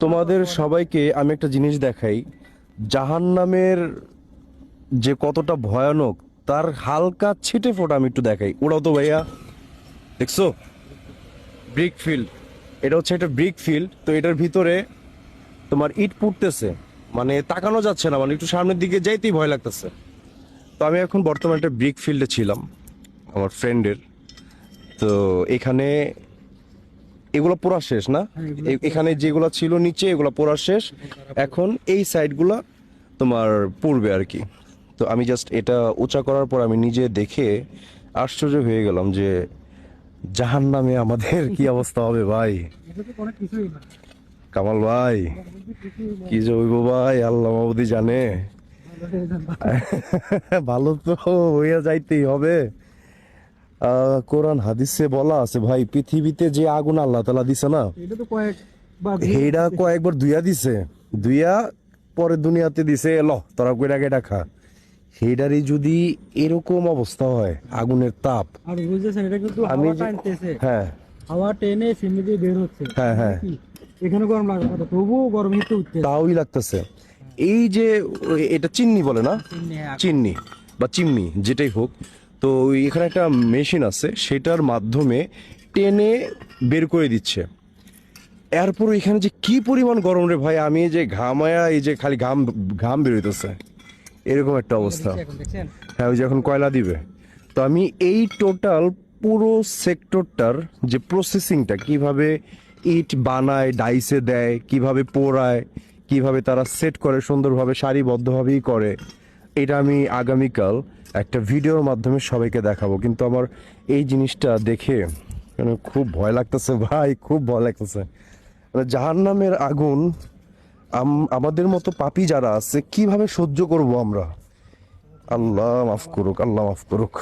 তোমাদের সবাইকে আমি একটা জিনিস দেখাই, জাহান্নামের যে কতটা ভয়ানক তার হালকা ছিটে ফোঁটা আমি একটু দেখাই। ওরাও তো ভাইয়া দেখছো, ব্রিক ফিল্ড, এটা হচ্ছে একটা ব্রিক ফিল্ড। তো এটার ভিতরে তোমার ইট পুড়তেছে, মানে তাকানো যাচ্ছে না, মানে একটু সামনের দিকে যাইতেই ভয় লাগতেছে। তো আমি এখন বর্তমানে একটা ব্রিক ফিল্ডে ছিলাম আমার ফ্রেন্ডের। তো এখানে এগুলো পোড়া শেষ না, এখানে যেগুলো ছিল নিচে এগুলো পোড়া শেষ, এখন এই সাইডগুলো তোমার পূর্বে আর কি। তো আমি জাস্ট এটা উঁচা করার পর আমি নিজে দেখে আশ্চর্য হয়ে গেলাম যে জাহান্নামে আমাদের কি অবস্থা হবে ভাই। কামাল ভাই, কি যে হইব ভাই আল্লাহ মাবুদি জানে। ভালো তো হইয়া যাইতেই হবে। কোরআন হাদিসে বলা আছে ভাই, পৃথিবীতে যে আগুন আল্লাহ তাআলা দিছে না, হেডা কয়েকবার ধুইয়া দিছে, ধুইয়া পরে দুনিয়াতে দিছে, এলো তোরা কইরা কেটা খা। হেডারই যদি এরকম অবস্থা হয়, আগুনের তাপ। আর বুঝতেছেন এটা কিন্তু আমি হাওয়া টানতেছে, হ্যাঁ হাওয়া টেনে চিমনি দিয়ে বের হচ্ছে। হ্যাঁ হ্যাঁ, এখানে গরম লাগার কথা, তবুও গরম হিটে উঠছে। তাওই লাগতেছে। এই যে এটা চিন্নি বলে না, চিন্নি বা চিমনি যেটাই হোক, তো এখানে একটা মেশিন আছে, সেটার মাধ্যমে টেনে বের করে দিচ্ছে। এরপর এখানে যে কি পরিমাণ গরম রে ভাই, আমি যে ঘামায়া এই যে খালি ঘাম ঘাম বেরোইতেছে, এরকম একটা অবস্থা। এখন দেখছেন হ্যাঁ, ওই যে এখন কয়লা দিবে। তো আমি এই টোটাল পুরো সেক্টরটার যে প্রসেসিংটা, কিভাবে ইট বানায়, ডাইসে দেয়, কিভাবে পোড়ায়, কিভাবে তারা সেট করে সুন্দরভাবে সারিবদ্ধভাবেই করে, এটা আমি আগামীকাল একটা ভিডিওর মাধ্যমে সবাইকে দেখাবো। কিন্তু আমার এই জিনিসটা দেখে মানে খুব ভয় লাগতেছে ভাই, খুব ভয় লাগতেছে। মানে জাহান্নামের আগুন আমাদের মতো পাপী যারা আছে কিভাবে সহ্য করব আমরা। আল্লাহ মাফ করুক, আল্লাহ মাফ করুক।